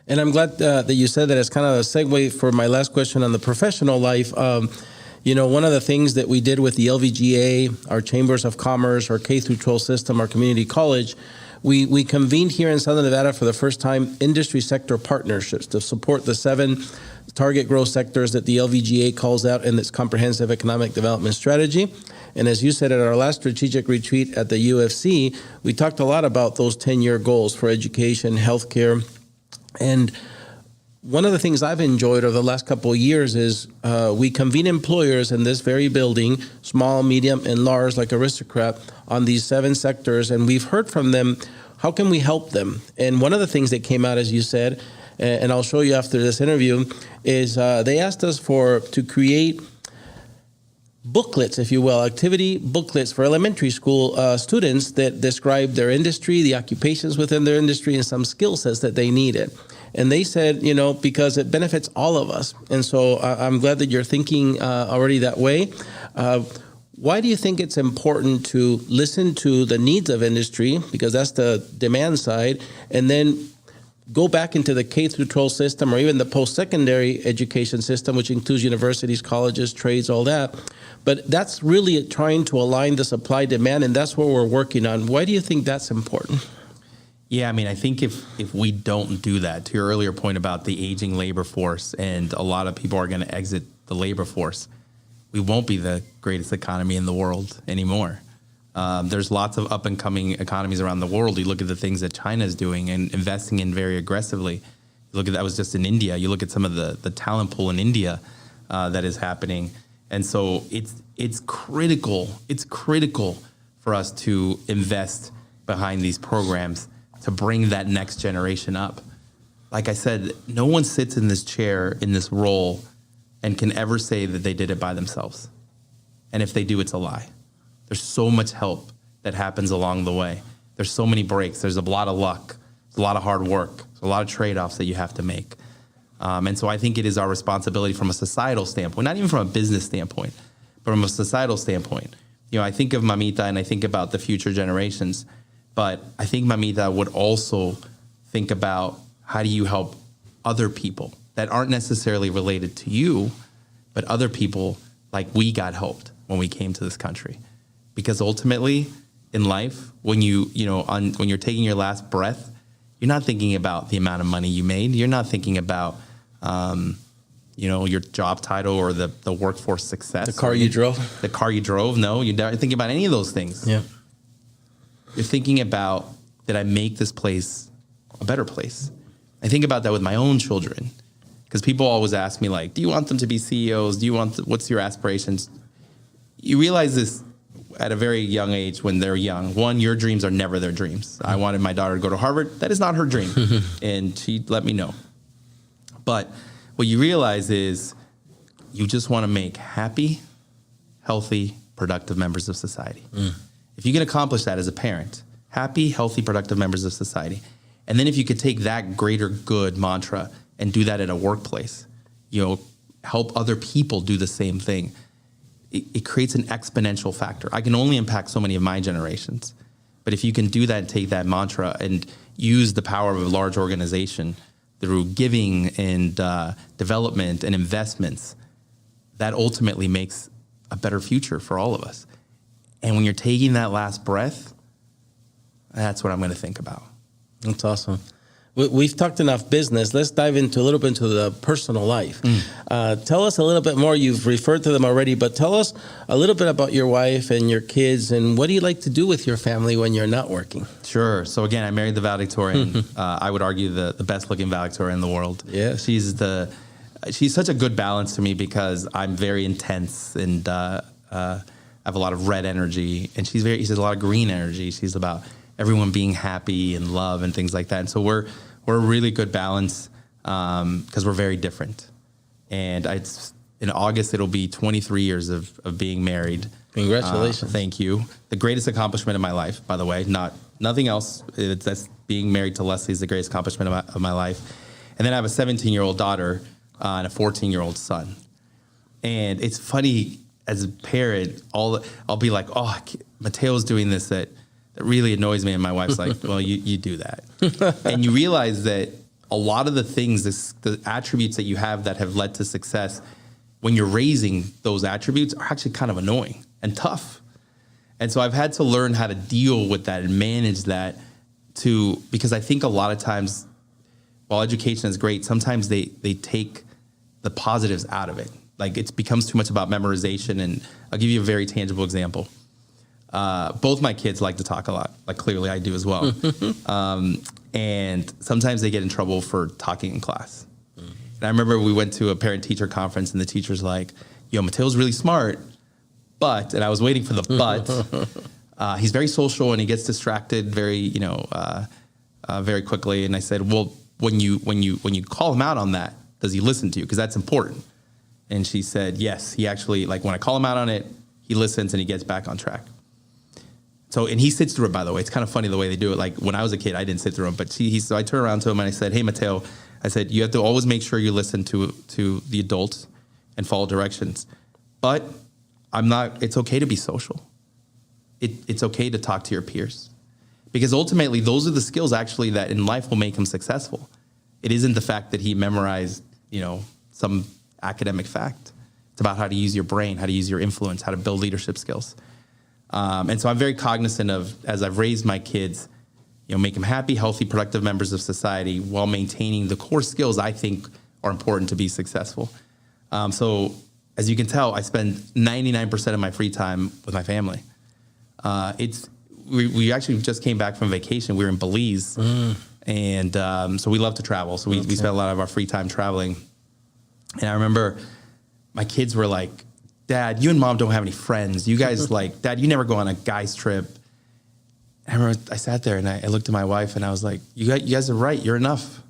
And I'm glad that you said that as kind of a segue for my last question on the professional life. One of the things that we did with the LVGEA, our chambers of commerce, our K through 12 system, our community college, we convened here in Southern Nevada for the first time industry sector partnerships to support the 7 target growth sectors that the LVGEA calls out in its comprehensive economic development strategy. And as you said at our last strategic retreat at the UFC, we talked a lot about those 10-year goals for education, healthcare. And one of the things I've enjoyed over the last couple of years is we convene employers in this very building, small, medium, and large, like Aristocrat, on these 7 sectors. And we've heard from them, how can we help them? And one of the things that came out, as you said, and I'll show you after this interview, is they asked us to create booklets, if you will, activity booklets for elementary school students that describe their industry, the occupations within their industry, and some skill sets that they needed. And they said, because it benefits all of us. And so I'm glad that you're thinking already that way. Why do you think it's important to listen to the needs of industry, because that's the demand side, and then go back into the K through 12 system or even the post-secondary education system, which includes universities, colleges, trades, all that. But that's really trying to align the supply demand, and that's what we're working on. Why do you think that's important? Yeah, I think if we don't do that, to your earlier point about the aging labor force, and a lot of people are going to exit the labor force, we won't be the greatest economy in the world anymore. There's lots of up-and-coming economies around the world. You look at the things that China is doing and investing in very aggressively. You look at that was just in India. You look at some of the talent pool in India that is happening. And so it's critical. It's critical for us to invest behind these programs to bring that next generation up. Like I said, no one sits in this chair, in this role, and can ever say that they did it by themselves. And if they do, it's a lie. There's so much help that happens along the way. There's so many breaks. There's a lot of luck. There's a lot of hard work. There's a lot of trade-offs that you have to make. And so I think it is our responsibility from a societal standpoint, not even from a business standpoint, but from a societal standpoint. I think of Mamita and I think about the future generations, but I think Mamita would also think about how do you help other people that aren't necessarily related to you, but other people like we got helped when we came to this country. Because ultimately in life, when when you're taking your last breath, you're not thinking about the amount of money you made. You're not thinking about, your job title or the workforce success. The car you drove. The car you drove. No, you're not thinking about any of those things. Yeah. You're thinking about, did I make this place a better place? I think about that with my own children, because people always ask me, like, do you want them to be CEOs? What's your aspirations? You realize this at a very young age when they're young. One, your dreams are never their dreams. I wanted my daughter to go to Harvard. That is not her dream. And she let me know. But what you realize is you just want to make happy, healthy, productive members of society. If you can accomplish that as a parent, happy, healthy, productive members of society, and then if you could take that greater good mantra and do that in a workplace, help other people do the same thing, it creates an exponential factor. I can only impact so many of my generations. But if you can do that and take that mantra and use the power of a large organization through giving and development and investments, that ultimately makes a better future for all of us. And when you're taking that last breath, that's what I'm going to think about. That's awesome. We've talked enough business. Let's dive into a little bit into the personal life. Tell us a little bit more. You've referred to them already, but tell us a little bit about your wife and your kids, and what do you like to do with your family when you're not working? Sure. So again, I married the valedictorian. I would argue the best looking valedictorian in the world. Yes. She's such a good balance to me because I'm very intense and I have a lot of red energy, and she's a lot of green energy. She's about everyone being happy and love and things like that. And so we're a really good balance because we're very different. And in August, it'll be 23 years of being married. Congratulations. Thank you. The greatest accomplishment of my life, by the way, nothing else. That's being married to Leslie is the greatest accomplishment of my life. And then I have a 17-year-old daughter and a 14-year-old son. And it's funny, as a parent, I'll be like, oh, Mateo's doing this that really annoys me. And my wife's like, well, you do that. And you realize that a lot of the things, the attributes that you have that have led to success, when you're raising those attributes, are actually kind of annoying and tough. And so I've had to learn how to deal with that and manage that because I think a lot of times, while education is great, sometimes they take the positives out of it. Like it becomes too much about memorization. And I'll give you a very tangible example. Both my kids like to talk a lot. Like clearly I do as well. And sometimes they get in trouble for talking in class. And I remember we went to a parent-teacher conference and the teacher's like, Mateo's really smart, and I was waiting for the but. He's very social and he gets distracted very quickly. And I said, well, when you call him out on that, does he listen to you? Because that's important. And she said, yes, he actually, like when I call him out on it, he listens and he gets back on track. So, and he sits through it, by the way. It's kind of funny the way they do it. Like when I was a kid, I didn't sit through him, but so I turned around to him and I said, hey, Mateo, I said, you have to always make sure you listen to the adults and follow directions. But it's okay to be social. It's okay to talk to your peers, because ultimately those are the skills actually that in life will make him successful. It isn't the fact that he memorized, some academic fact. It's about how to use your brain, how to use your influence, how to build leadership skills. And so I'm very cognizant of, as I've raised my kids, make them happy, healthy, productive members of society while maintaining the core skills I think are important to be successful. So as you can tell, I spend 99% of my free time with my family. We actually just came back from vacation. We were in Belize. And so we love to travel. So we spent a lot of our free time traveling. And I remember my kids were like, Dad, you and Mom don't have any friends. You guys Dad, you never go on a guy's trip. I remember I sat there and I looked at my wife and I was like, you guys are right. You're enough.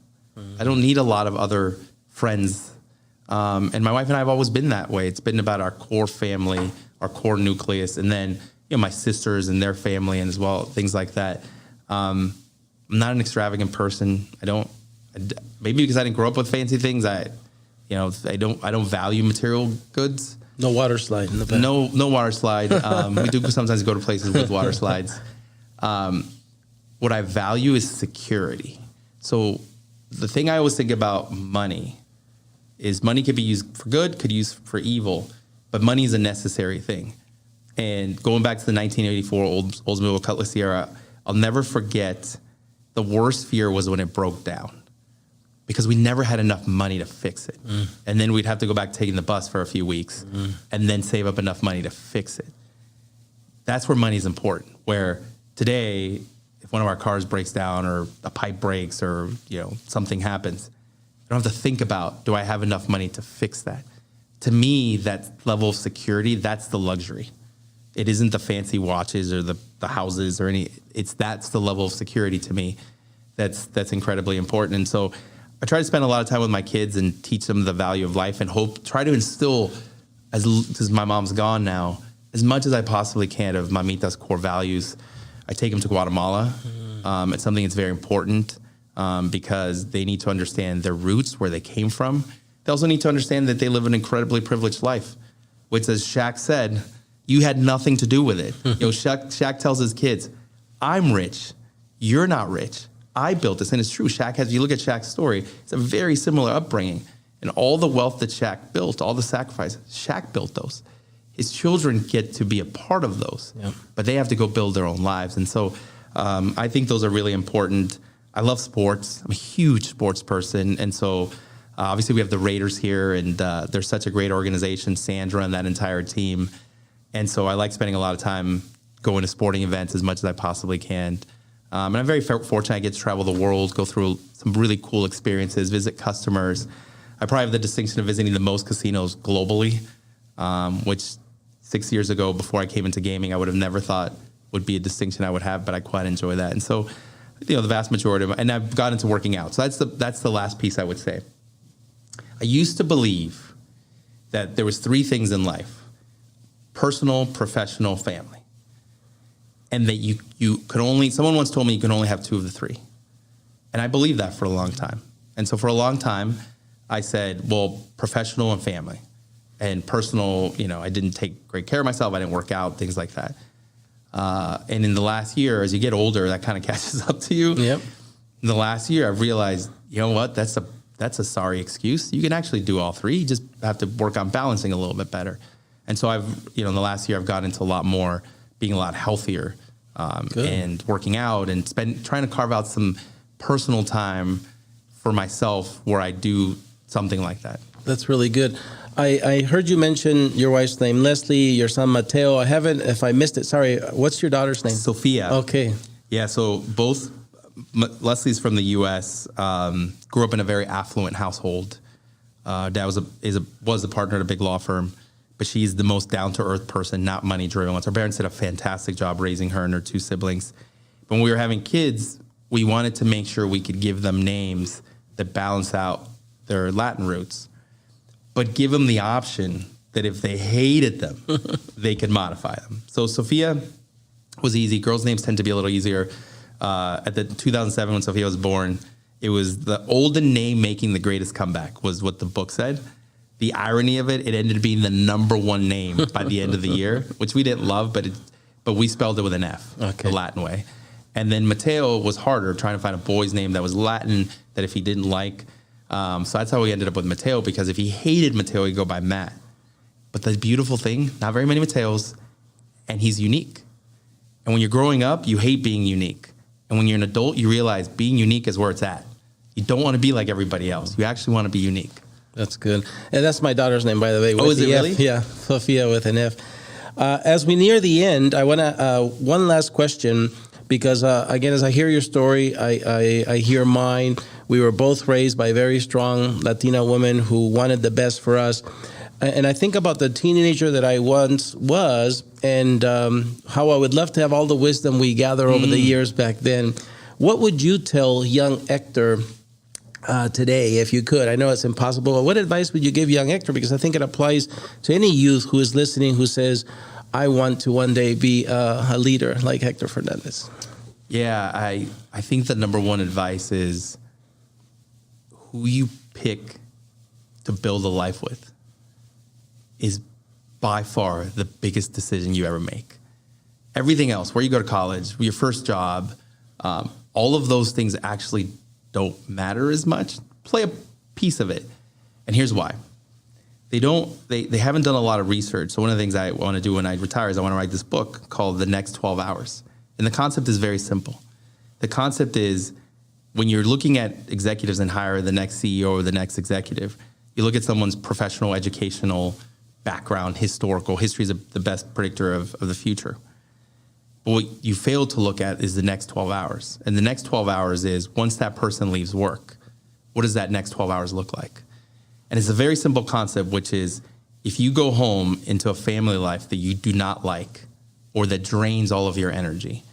I don't need a lot of other friends. And my wife and I have always been that way. It's been about our core family, our core nucleus, and then my sisters and their family and as well, things like that. I'm not an extravagant person. Maybe because I didn't grow up with fancy things. I don't value material goods. No water slide in the back. No water slide. We do sometimes go to places with water slides. What I value is security. So the thing I always think about money is money could be used for good, could be used for evil, but money is a necessary thing. And going back to the 1984 Oldsmobile Cutlass era, I'll never forget the worst fear was when it broke down. because we never had enough money to fix it. And then we'd have to go back taking the bus for a few weeks and then save up enough money to fix it. That's where money is important. Where today, if one of our cars breaks down or a pipe breaks or something happens, I don't have to think about, do I have enough money to fix that? To me, that level of security, that's the luxury. It isn't the fancy watches or the houses or that's the level of security to me. That's incredibly important. And so I try to spend a lot of time with my kids and teach them the value of life and try to instill, as my mom's gone now, as much as I possibly can of Mamita's core values. I take them to Guatemala. It's something that's very important because they need to understand their roots, where they came from. They also need to understand that they live an incredibly privileged life, which, as Shaq said, you had nothing to do with it. Shaq tells his kids, I'm rich. You're not rich. I built this. And it's true. You look at Shaq's story, it's a very similar upbringing. And all the wealth that Shaq built, all the sacrifices, Shaq built those. His children get to be a part of those, but they have to go build their own lives. And so I think those are really important. I love sports. I'm a huge sports person. And so obviously we have the Raiders here, and they're such a great organization, Sandra and that entire team. And so I like spending a lot of time going to sporting events as much as I possibly can. And I'm very fortunate I get to travel the world, go through some really cool experiences, visit customers. I probably have the distinction of visiting the most casinos globally, which 6 years ago, before I came into gaming, I would have never thought would be a distinction I would have, but I quite enjoy that. And so, the vast majority and I've got into working out. So that's the last piece I would say. I used to believe that there was 3 things in life: personal, professional, family. And that you could someone once told me you can only have 2 of the 3. And I believed that for a long time. And so for a long time, I said, well, professional and family. And personal, I didn't take great care of myself. I didn't work out, things like that. And in the last year, as you get older, that kind of catches up to you. Yep. In the last year, I've realized, you know what, that's a sorry excuse. You can actually do all 3. You just have to work on balancing a little bit better. And so in the last year, I've gotten into a lot more, being a lot healthier, and working out and trying to carve out some personal time for myself where I do something like that. That's really good. I heard you mention your wife's name, Leslie, your son, Mateo. I haven't, if I missed it, sorry. What's your daughter's name? Sophia. Okay. Yeah, so both, Leslie's from the U.S., grew up in a very affluent household. Dad was a partner at a big law firm, but she's the most down-to-earth person, not money-driven. Her parents did a fantastic job raising her and her 2 siblings. When we were having kids, we wanted to make sure we could give them names that balance out their Latin roots, but give them the option that if they hated them, they could modify them. So Sophia was easy. Girls' names tend to be a little easier. At the 2007, when Sophia was born, it was the olden name making the greatest comeback, was what the book said. The irony of it ended up being the number 1 name by the end of the year, which we didn't love, but we spelled it with an F, the Latin way. And then Mateo was harder, trying to find a boy's name that was Latin, that if he didn't like. So that's how we ended up with Mateo, because if he hated Mateo, he'd go by Matt. But the beautiful thing, not very many Mateos, and he's unique. And when you're growing up, you hate being unique. And when you're an adult, you realize being unique is where it's at. You don't want to be like everybody else. You actually want to be unique. That's good. And that's my daughter's name, by the way. Oh, is it really? F. Yeah, Sophia with an F. As we near the end, I want to one last question, because again, as I hear your story, I hear mine. We were both raised by very strong Latina women who wanted the best for us. And I think about the teenager that I once was, and how I would love to have all the wisdom we gather over the years back then. What would you tell young Hector today, if you could? I know it's impossible. What advice would you give young Hector? Because I think it applies to any youth who is listening who says, I want to one day be a leader like Hector Fernandez. Yeah, I think the number 1 advice is who you pick to build a life with is by far the biggest decision you ever make. Everything else, where you go to college, your first job, all of those things actually don't matter as much. Play a piece of it. And here's why. They haven't done a lot of research. So one of the things I want to do when I retire is I want to write this book called The Next 12 Hours. And the concept is very simple. The concept is when you're looking at executives and hire the next CEO or the next executive, you look at someone's professional, educational background, historical. History is the best predictor of the future. But what you fail to look at is the next 12 hours. And the next 12 hours is once that person leaves work, what does that next 12 hours look like? And it's a very simple concept, which is if you go home into a family life that you do not like or that drains all of your energy,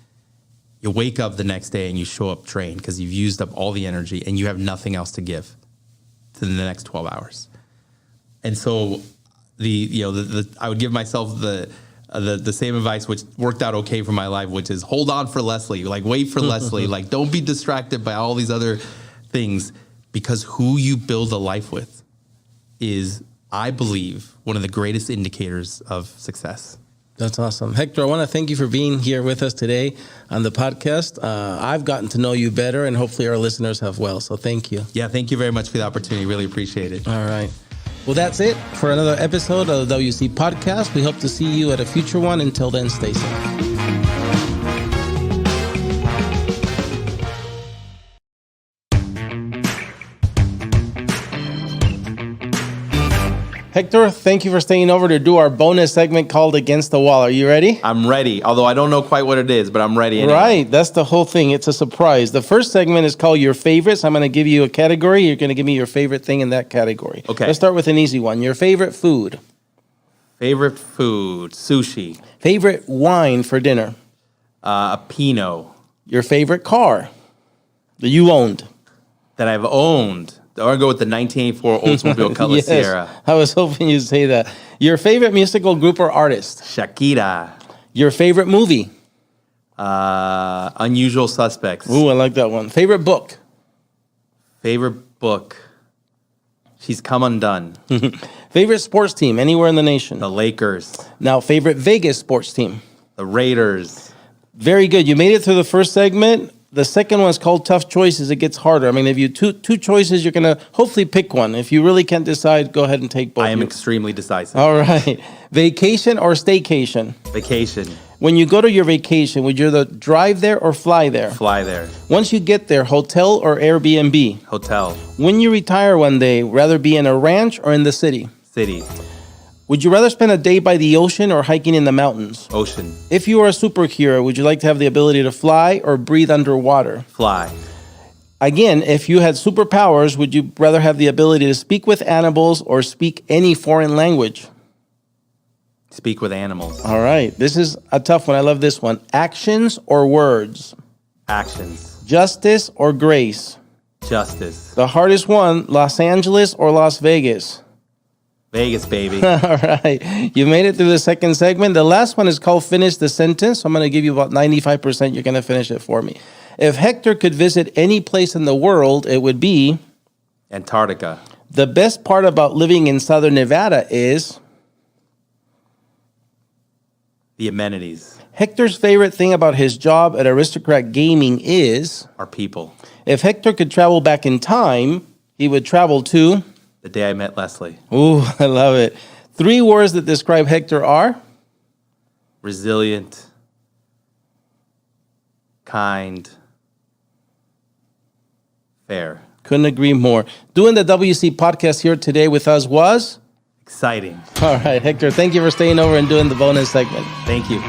you wake up the next day and you show up drained because you've used up all the energy and you have nothing else to give to the next 12 hours. And so I would give myself the same advice, which worked out okay for my life, which is hold on for Leslie, like wait for Leslie, like don't be distracted by all these other things, because who you build a life with is, I believe, one of the greatest indicators of success. That's awesome. Hector, I want to thank you for being here with us today on the podcast. I've gotten to know you better, and hopefully our listeners have well. So thank you. Yeah, thank you very much for the opportunity. Really appreciate it. All right. Well, that's it for another episode of the WC Podcast. We hope to see you at a future one. Until then, stay safe. Hector, thank you for staying over to do our bonus segment called Against the Wall. Are you ready? I'm ready, although I don't know quite what it is, but I'm ready anyway. Right, that's the whole thing. It's a surprise. The first segment is called Your Favorites. I'm going to give you a category. You're going to give me your favorite thing in that category. Okay. Let's start with an easy one. Your favorite food. Favorite food, sushi. Favorite wine for dinner. A Pinot. Your favorite car that you owned. That I've owned. I want to go with the 1984 Oldsmobile Cutlass Yes, Sierra. I was hoping you'd say that. Your favorite musical group or artist. Shakira. Your favorite movie. Unusual Suspects. Ooh, I like that one. Favorite book. Favorite book. She's Come Undone. Favorite sports team anywhere in the nation. The Lakers. Now, favorite Vegas sports team. The Raiders. Very good. You made it through the first segment. The second one is called Tough Choices. It gets harder. I mean, if you two choices, you're going to hopefully pick one. If you really can't decide, go ahead and take both. I am extremely decisive. All right. Vacation or staycation? Vacation. When you go to your vacation, would you either drive there or fly there? Fly there. Once you get there, hotel or Airbnb? Hotel. When you retire one day, rather be in a ranch or in the city? City. Would you rather spend a day by the ocean or hiking in the mountains? Ocean. If you were a superhero, would you like to have the ability to fly or breathe underwater? Fly. Again, if you had superpowers, would you rather have the ability to speak with animals or speak any foreign language? Speak with animals. All right. This is a tough one. I love this one. Actions or words? Actions. Justice or grace? Justice. The hardest one, Los Angeles or Las Vegas? Vegas, baby. All right. You made it through the second segment. The last one is called Finish the Sentence. So I'm going to give you about 95%. You're going to finish it for me. If Hector could visit any place in the world, it would be Antarctica. The best part about living in Southern Nevada is the amenities. Hector's favorite thing about his job at Aristocrat Gaming is our people. If Hector could travel back in time, he would travel to the day I met Leslie. Ooh, I love it. 3 words that describe Hector are resilient, kind, fair. Couldn't agree more. Doing the WC podcast here today with us was exciting. All right, Hector, thank you for staying over and doing the bonus segment. Thank you.